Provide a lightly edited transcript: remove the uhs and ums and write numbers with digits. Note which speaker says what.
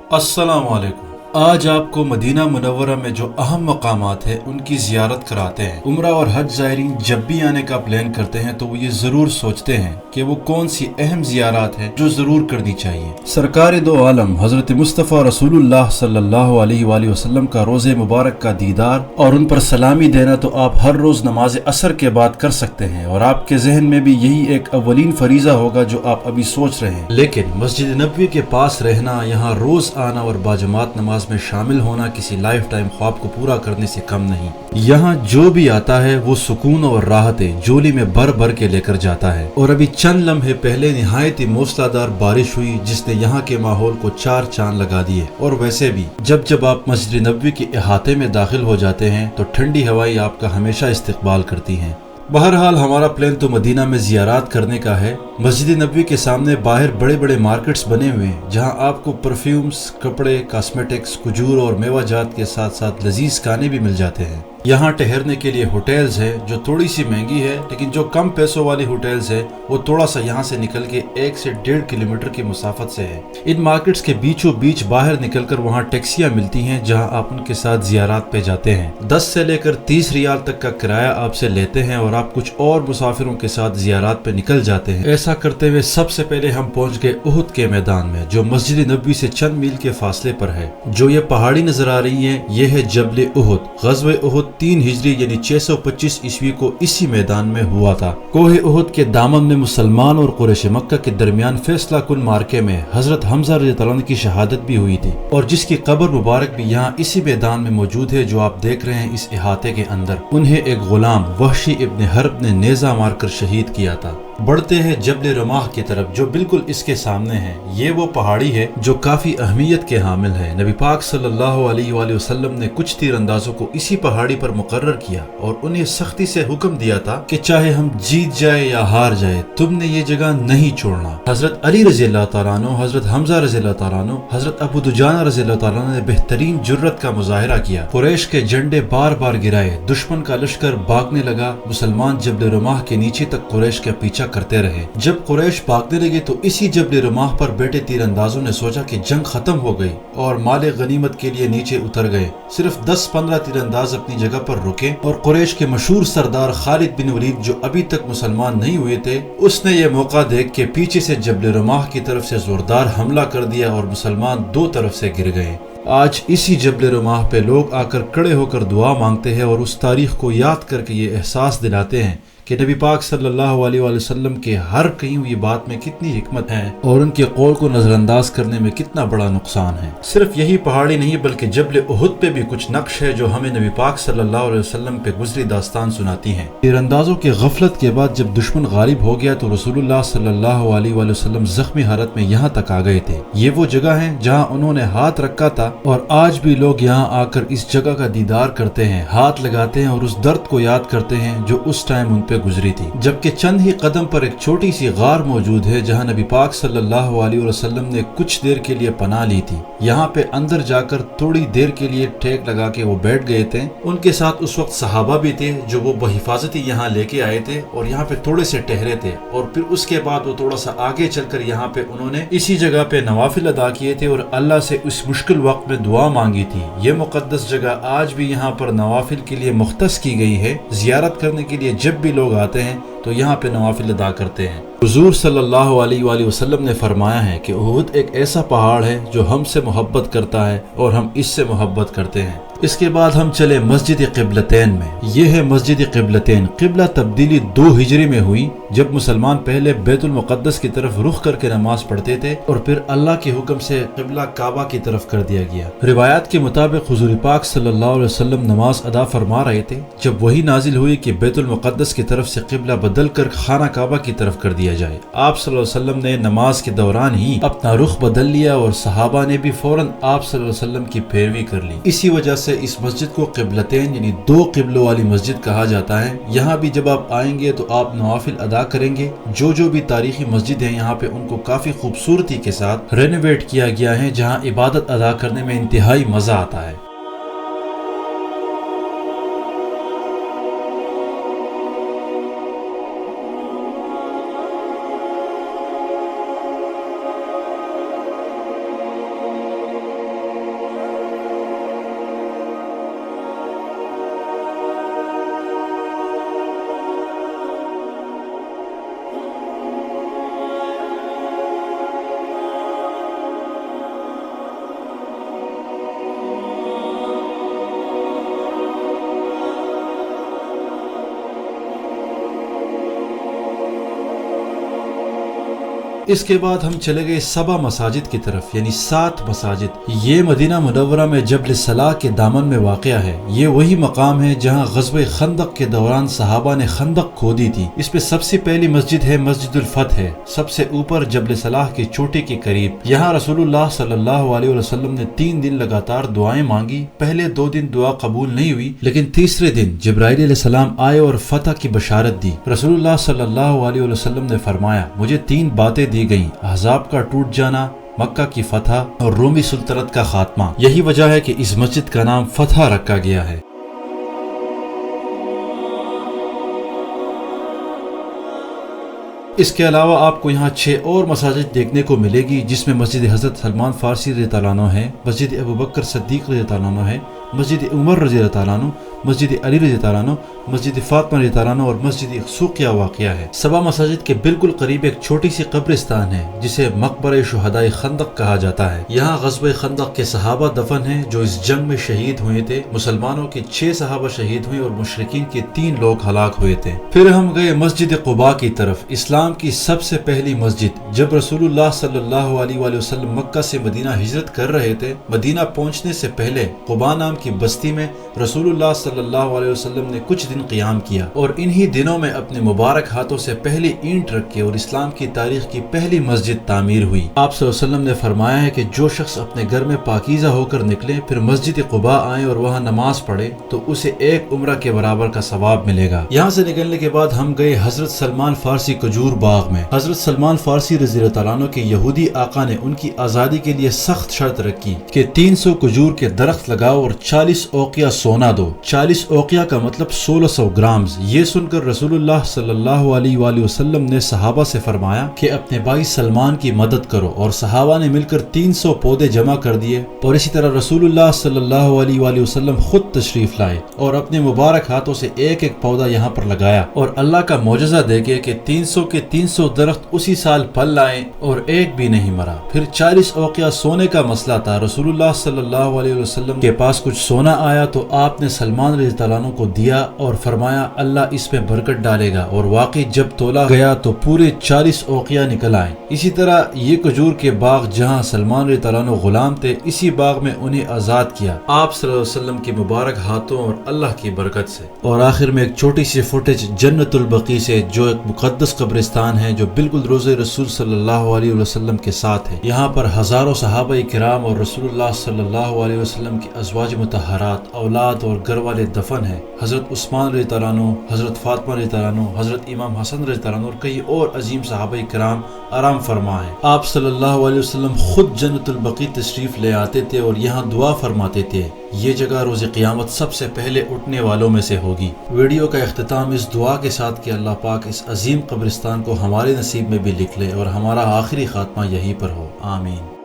Speaker 1: अस्सलाम वालेकुम। आज आपको मदीना मुनव्वरा में जो अहम मकामात हैं उनकी ज़ियारत कराते हैं। उम्रा और हज ज़ायरीन जब भी आने का प्लान करते हैं तो वो ये ज़रूर सोचते हैं कि वो कौन सी अहम ज़ियारत है जो ज़रूर करनी चाहिए। सरकार दो आलम हज़रत मुस्तफ़ा रसूलुल्लाह सल्लल्लाहु अलैहि वसल्लम का रोज़े मुबारक का दीदार और उन पर सलामी देना तो आप हर रोज़ नमाज असर के बाद कर सकते हैं और आपके जहन में भी यही एक अव्वलीन फरीज़ा होगा जो आप अभी सोच रहे हैं। लेकिन मस्जिद नबवी के पास रहना, यहाँ रोज़ आना और बाजमात नमाज में शामिल होना किसी लाइफ टाइम ख्वाब को पूरा करने से कम नहीं। यहाँ जो भी आता है वो सुकून और राहतें जोली में भर भर के लेकर जाता है। और अभी चंद लम्हे पहले निहायत ही मूसलाधार बारिश हुई जिसने यहाँ के माहौल को चार चांद लगा दिए। और वैसे भी जब आप मस्जिद नबवी के अहाते में दाखिल हो जाते हैं तो ठंडी हवाएं आपका हमेशा इस्तकबाल करती हैं। बहरहाल हमारा प्लान तो मदीना में ज़ियारत करने का है। मस्जिद नबवी के सामने बाहर बड़े बड़े मार्केट्स बने हुए हैं जहां आपको परफ्यूम्स, कपड़े, कॉस्मेटिक्स, खजूर और मेवाजात के साथ साथ लजीज खाने भी मिल जाते हैं। यहाँ ठहरने के लिए होटल्स है जो थोड़ी सी महंगी है, लेकिन जो कम पैसों वाली होटल्स है वो थोड़ा सा यहाँ से निकल के 1 से 1.5 किलोमीटर की मुसाफत से है। इन मार्केट्स के बीचों बीच बाहर निकलकर वहाँ टैक्सियाँ मिलती हैं जहाँ आप उनके साथ ज़ियारत पे जाते हैं। 10 से लेकर 30 रियाल तक का किराया आपसे लेते हैं और आप कुछ और मुसाफिरों के साथ ज़ियारत पे निकल जाते हैं। ऐसा करते हुए सबसे पहले हम पहुँच गए उहुद के मैदान में जो मस्जिद नबवी से चंद मील के फासले पर है। जो ये पहाड़ी नजर आ रही है ये है जबल उहुद। ग़ज़वे उहुद 3 हिजरी यानी 625 ईस्वी को इसी मैदान में हुआ था। कोहे उहुद के दामन में मुसलमान और कुरैश मक्का के दरमियान फैसला कुन मार्के में हजरत हमजा रज़ियल्लाहु अन्हु की शहादत भी हुई थी और जिसकी कब्र मुबारक भी यहाँ इसी मैदान में मौजूद है जो आप देख रहे हैं इस इहाते के अंदर। उन्हें एक गुलाम वहशी इब्न हर्ब ने नेज़ा मारकर शहीद किया था। बढ़ते हैं जबल रमाह की तरफ जो बिल्कुल इसके सामने है। ये वो पहाड़ी है जो काफी अहमियत के हामिल है। नबी पाक सल्लल्लाहु अलैहि वसल्लम ने कुछ तीरंदाजों को इसी पहाड़ी पर मुकर्रर किया और उन्हें सख्ती से हुक्म दिया था कि चाहे हम जीत जाए या हार जाए तुमने ये जगह नहीं छोड़ना। हजरत अली रज़ियल्लाहु तआला अन्हु, हजरत हमजा रज़ियल्लाहु तआला अन्हु, हजरत अबू दुजाना रज़ियल्लाहु तआला अन्हु ने बेहतरीन जुर्रत का मुजाहिरा किया। कुरैश के झंडे बार बार गिराए, दुश्मन का लश्कर भागने लगा। मुसलमान जबल रमाह के नीचे तक कुरैश का पीछा करते रहे। जब कुरैश भागने लगे तो इसी जबल रमाह पर बैठे तीरंदाजों ने सोचा कि जंग खत्म हो गई और माले गनीमत के लिए नीचे उतर गए। सिर्फ 10-15 तीरंदाज अपनी जगह पर रुके और कुरैश के मशहूर सरदार खालिद बिन वलीद जो अभी तक मुसलमान नहीं हुए थे उसने ये मौका देख के पीछे से जबल रमाह की तरफ से जोरदार हमला कर दिया और मुसलमान दो तरफ से गिर गए। आज इसी जबल रमाह पे लोग आकर खड़े होकर दुआ मांगते हैं और उस तारीख को याद करके ये एहसास दिलाते हैं कि नबी पाक सल्लल्लाहु अलैहि वसल्लम के हर कही हुई बात में कितनी हिकमत है और उनके कौल को नजरअंदाज करने में कितना बड़ा नुकसान है। सिर्फ यही पहाड़ी नहीं बल्कि जबल उहुद पे भी कुछ नक्श है जो हमें नबी पाक सल्लल्लाहु अलैहि वसल्लम पे गुजरी दास्तान सुनाती है। तीरंदाजों के गफलत के बाद जब दुश्मन गालिब हो गया तो रसूलुल्लाह सल्लल्लाहु अलैहि वसल्लम जख्मी हालत में यहाँ तक आ गए थे। ये वो जगह है जहाँ उन्होंने हाथ रखा था और आज भी लोग यहाँ आकर इस जगह का दीदार करते हैं, हाथ लगाते हैं और उस दर्द को याद करते हैं जो उस टाइम उन पे गुजरी थी। जबकि चंद ही कदम पर एक छोटी सी गार मौजूद है जहां नबी पाक सल्लल्लाहु अलैहि वसल्लम ने कुछ देर के लिए पनाह ली थी। यहाँ पे अंदर जाकर थोड़ी देर के लिए ठेक लगा के वो बैठ गए थे। उनके साथ उस वक्त सहाबा भी थे जो वो बहिफाजती यहाँ लेके आए थे और यहाँ पे थोड़े से ठहरे थे और फिर उसके बाद वो थोड़ा सा आगे चलकर यहाँ पे उन्होंने इसी जगह पे नवाफिल अदा किए थे और अल्लाह से उस मुश्किल वक्त में दुआ मांगी थी। ये मुकद्दस जगह आज भी यहाँ पर नवाफिल के लिए मुख्तस की गई है। जियारत करने के लिए जब भी लोग आते हैं तो यहाँ पे नवाफिल अदा करते हैं। हुजूर सल्लल्लाहु अलैहि वसल्लम ने फरमाया है कि उहुद एक ऐसा पहाड़ है जो हमसे मोहब्बत करता है और हम इससे मोहब्बत करते हैं। इसके बाद हम चले मस्जिद क़िबलतैन में। ये है मस्जिद क़िबलतैन। क़िबला तब्दीली 2 हिजरी में हुई जब मुसलमान पहले बैतुल मुक़द्दस की तरफ रुख करके नमाज पढ़ते थे और फिर अल्लाह के हुक्म से क़िबला काबा की तरफ कर दिया गया। रिवायात के मुताबिक हुजूर पाक सल्लल्लाहु अलैहि वसल्लम नमाज अदा फरमा रहे थे जब वही नाजिल हुई कि बैतुल मुक़द्दस की तरफ से क़िबला बदल कर खाना काबा की तरफ कर दिया जाए। आप सल्लल्लाहु अलैहि वसल्लम ने नमाज के दौरान ही अपना रुख बदल लिया और सहाबा ने भी फौरन आप सल्लल्लाहु अलैहि वसल्लम की पैरवी कर ली। इसी वजह से इस मस्जिद को क़िबलतैन यानी 2 क़िबलों वाली मस्जिद कहा जाता है। यहाँ भी जब आप आएंगे तो आप नवाफिल अदा करेंगे। जो भी तारीखी मस्जिद है यहाँ पे उनको काफी खूबसूरती के साथ रेनोवेट किया गया है जहाँ इबादत अदा करने में इंतहाई मजा आता है। اس کے بعد ہم چلے گئے 7 مساجد کی طرف، یعنی 7 مساجد۔ یہ مدینہ منورہ میں جبل صلاح کے دامن میں واقع ہے۔ یہ وہی مقام ہے جہاں غزوہ خندق کے دوران صحابہ نے خندق کھودی تھی۔ اس میں سب سے پہلی مسجد ہے مسجد الفتح، ہے سب سے اوپر جبل صلاح کی چوٹی کے قریب۔ یہاں رسول اللہ صلی اللہ علیہ وسلم نے 3 دن لگاتار دعائیں مانگی۔ پہلے 2 دن دعا قبول نہیں ہوئی، لیکن تیسرے دن جبرائیل علیہ السلام آئے اور فتح کی بشارت دی۔ رسول اللہ صلی اللہ علیہ وسلم نے فرمایا، مجھے 3 باتیں دی گئیں: احزاب کا ٹوٹ جانا، مکہ کی فتح اور رومی سلطنت کا خاتمہ۔ یہی وجہ ہے کہ اس مسجد کا نام فتح رکھا گیا ہے۔ اس کے علاوہ آپ کو یہاں 6 اور مساجد دیکھنے کو ملے گی، جس میں مسجد حضرت سلمان فارسی رضی اللہ عنہ ہے، مسجد ابوبکر صدیق رضی اللہ عنہ ہے، مسجد عمر رضی اللہ عنہ، مسجد علی رضی اللہ عنہ، مسجد فاطمہ رضی اللہ عنہ اور مسجد سوقیہ واقعہ ہے۔ 7 مساجد کے بالکل قریب ایک چھوٹی سی قبرستان ہے جسے مقبرہ شہدائے خندق کہا جاتا ہے۔ یہاں غزوہ خندق کے صحابہ دفن ہیں جو اس جنگ میں شہید ہوئے تھے۔ مسلمانوں کے 6 صحابہ شہید ہوئے اور مشرکین کے 3 لوگ ہلاک ہوئے تھے۔ پھر ہم گئے مسجد قباء کی طرف، اسلام کی سب سے پہلی مسجد۔ جب رسول اللہ صلی اللہ علیہ وآلہ وسلم مکہ سے مدینہ ہجرت کر رہے تھے، مدینہ پہنچنے سے پہلے قباء نام کی بستی میں رسول اللہ صلی اللہ علیہ وسلم نے کچھ دن قیام کیا اور انہی دنوں میں اپنے مبارک ہاتھوں سے پہلی اینٹ رکھے اور اسلام کی تاریخ کی پہلی مسجد تعمیر ہوئی۔ آپ صلی اللہ علیہ وسلم نے فرمایا ہے کہ جو شخص اپنے گھر میں پاکیزہ ہو کر نکلے پھر مسجد قباء آئے اور وہاں نماز پڑھے تو اسے 1 عمرہ کے برابر کا ثواب ملے گا۔ یہاں سے نکلنے کے بعد ہم گئے حضرت سلمان فارسی کھجور باغ میں۔ حضرت سلمان فارسی رضی اللہ عنہ کے یہودی آقا نے ان کی آزادی کے لیے سخت شرط رکھی کہ 300 کھجور کے درخت لگاؤ اور 40 اوقیہ سونا دو۔ 40 اوقیہ کا مطلب 1600 گرامز۔ یہ سن کر رسول اللہ صلی اللہ علیہ وآلہ وسلم نے صحابہ سے فرمایا کہ اپنے بھائی سلمان کی مدد کرو، اور صحابہ نے مل کر 300 پودے جمع کر دیے، اور اسی طرح رسول اللہ صلی اللہ علیہ وآلہ وسلم خود تشریف لائے اور اپنے مبارک ہاتھوں سے ایک پودا یہاں پر لگایا، اور اللہ کا معجزہ دیکھے کہ 300 کے 300 درخت اسی سال پھل لائے اور ایک بھی نہیں مرا۔ پھر 40 اوقیہ سونے کا مسئلہ تھا۔ رسول اللہ صلی اللہ علیہ وسلم کے پاس کچھ سونا آیا تو آپ نے سلمان رضی اللہ عنہ کو دیا اور فرمایا اللہ اس میں برکت ڈالے گا، اور واقعی جب تولا گیا تو پورے 40 اوقیہ نکل آئے۔ اسی طرح یہ کھجور کے باغ جہاں سلمان رضی اللہ عنہ غلام تھے، اسی باغ میں انہیں آزاد کیا آپ صلی اللہ علیہ وسلم کے مبارک ہاتھوں اور اللہ کی برکت سے۔ اور آخر میں ایک چھوٹی سی فوٹیج جنت البقیع سے، جو ایک مقدس قبرستان ہے جو بالکل روضہ رسول صلی اللہ علیہ وسلم کے ساتھ ہے۔ یہاں پر ہزاروں صحابہ کرام اور رسول اللہ صلی اللہ علیہ وسلم کی ازواج مطہرات، اولاد اور گھر والے دفن ہیں۔ حضرت عثمان رضی اللہ عنہ، حضرت فاطمہ رضی اللہ عنہ، حضرت امام حسن رضی اللہ عنہ اور کئی اور عظیم صحابہ کرام آرام فرما ہیں۔ آپ صلی اللہ علیہ وسلم خود جنت البقیع تشریف لے آتے تھے اور یہاں دعا فرماتے تھے۔ یہ جگہ روز قیامت سب سے پہلے اٹھنے والوں میں سے ہوگی۔ ویڈیو کا اختتام اس دعا کے ساتھ کہ اللہ پاک اس عظیم قبرستان کو ہمارے نصیب میں بھی لکھ لے اور ہمارا آخری خاتمہ یہیں پر ہو، آمین۔